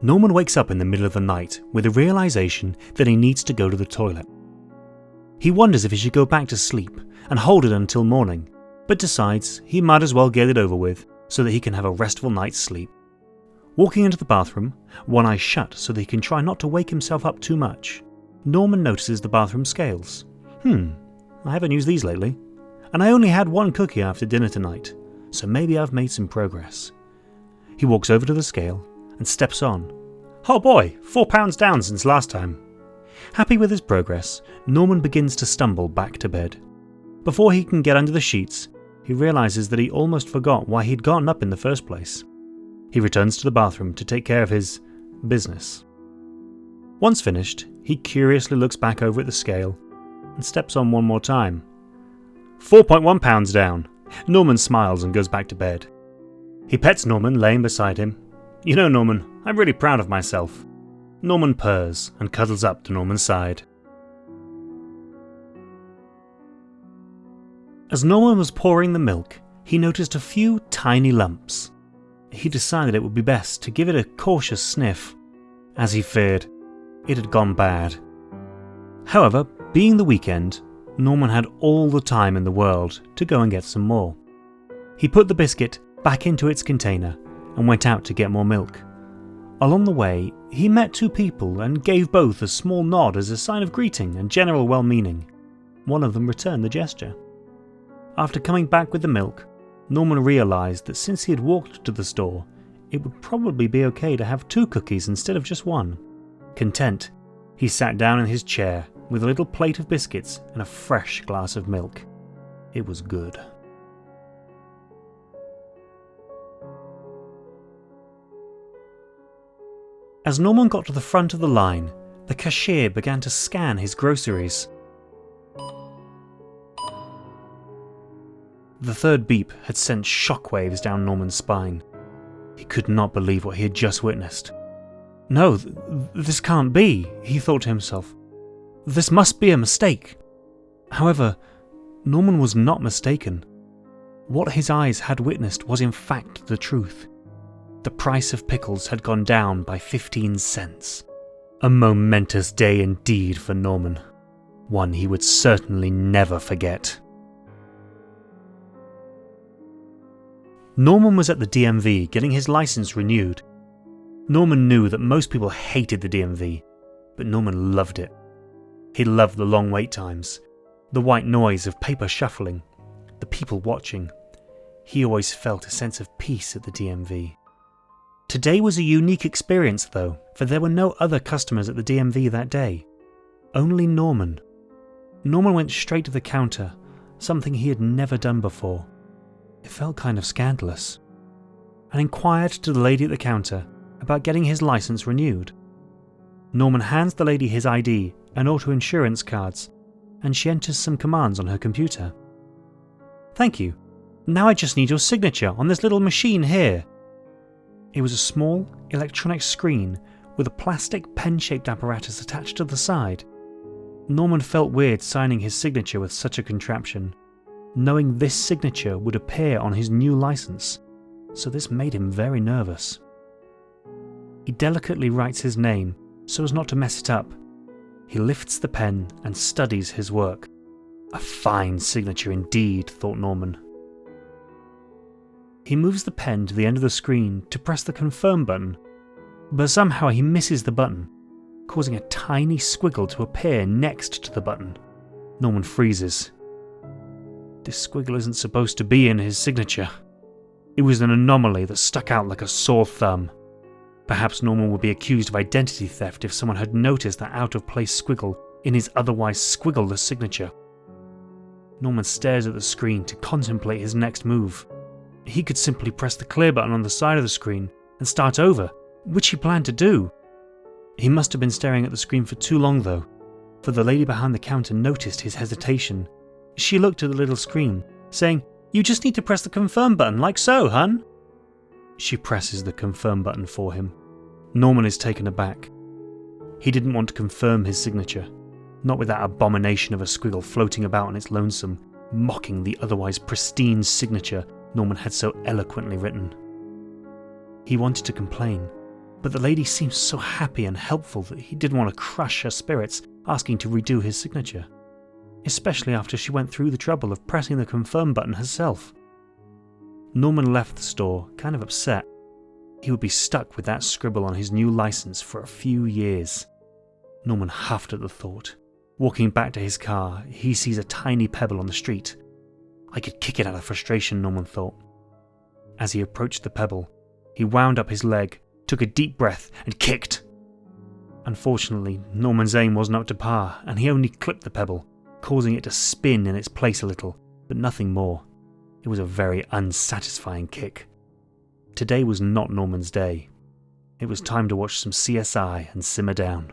Norman wakes up in the middle of the night with a realization that he needs to go to the toilet. He wonders if he should go back to sleep and hold it until morning, but decides he might as well get it over with so that he can have a restful night's sleep. Walking into the bathroom, one eye shut so that he can try not to wake himself up too much, Norman notices the bathroom scales. I haven't used these lately, and I only had one cookie after dinner tonight, so maybe I've made some progress. He walks over to the scale and steps on. Oh boy, 4 pounds down since last time. Happy with his progress, Norman begins to stumble back to bed. Before he can get under the sheets, he realizes that he almost forgot why he'd gotten up in the first place. He returns to the bathroom to take care of his business. Once finished, he curiously looks back over at the scale and steps on one more time. 4.1 pounds down. Norman smiles and goes back to bed. He pets Norman laying beside him. You know, Norman, I'm really proud of myself. Norman purrs and cuddles up to Norman's side. As Norman was pouring the milk, he noticed a few tiny lumps. He decided it would be best to give it a cautious sniff. As he feared, it had gone bad. However, being the weekend, Norman had all the time in the world to go and get some more. He put the biscuit back into its container and went out to get more milk. Along the way, he met 2 people and gave both a small nod as a sign of greeting and general well-meaning. One of them returned the gesture. After coming back with the milk, Norman realized that since he had walked to the store, it would probably be okay to have 2 cookies instead of just 1. Content, he sat down in his chair with a little plate of biscuits and a fresh glass of milk. It was good. As Norman got to the front of the line, the cashier began to scan his groceries. The third beep had sent shockwaves down Norman's spine. He could not believe what he had just witnessed. No, this can't be, he thought to himself. This must be a mistake. However, Norman was not mistaken. What his eyes had witnessed was in fact the truth. The price of pickles had gone down by 15 cents. A momentous day indeed for Norman. One he would certainly never forget. Norman was at the DMV getting his license renewed. Norman knew that most people hated the DMV, but Norman loved it. He loved the long wait times, the white noise of paper shuffling, the people watching. He always felt a sense of peace at the DMV. Today was a unique experience though, for there were no other customers at the DMV that day. Only Norman. Norman went straight to the counter, something he had never done before. It felt kind of scandalous, and inquired to the lady at the counter about getting his license renewed. Norman hands the lady his ID and auto insurance cards, and she enters some commands on her computer. Thank you. Now I just need your signature on this little machine here. It was a small electronic screen with a plastic pen-shaped apparatus attached to the side. Norman felt weird signing his signature with such a contraption, knowing this signature would appear on his new license, so this made him very nervous. He delicately writes his name so as not to mess it up. He lifts the pen and studies his work. A fine signature indeed, thought Norman. He moves the pen to the end of the screen to press the confirm button, but somehow he misses the button, causing a tiny squiggle to appear next to the button. Norman freezes. This squiggle isn't supposed to be in his signature. It was an anomaly that stuck out like a sore thumb. Perhaps Norman would be accused of identity theft if someone had noticed that out-of-place squiggle in his otherwise squiggleless signature. Norman stares at the screen to contemplate his next move. He could simply press the clear button on the side of the screen and start over, which he planned to do. He must have been staring at the screen for too long though, for the lady behind the counter noticed his hesitation. She looked at the little screen, saying, "You just need to press the confirm button, like so, hun." She presses the confirm button for him. Norman is taken aback. He didn't want to confirm his signature, not with that abomination of a squiggle floating about on its lonesome, mocking the otherwise pristine signature Norman had so eloquently written. He wanted to complain, but the lady seemed so happy and helpful that he didn't want to crush her spirits asking to redo his signature, especially after she went through the trouble of pressing the confirm button herself. Norman left the store, kind of upset. He would be stuck with that scribble on his new license for a few years. Norman huffed at the thought. Walking back to his car, he sees a tiny pebble on the street. I could kick it out of frustration, Norman thought. As he approached the pebble, he wound up his leg, took a deep breath, and kicked. Unfortunately, Norman's aim wasn't up to par, and he only clipped the pebble, causing it to spin in its place a little, but nothing more. It was a very unsatisfying kick. Today was not Norman's day. It was time to watch some CSI and simmer down.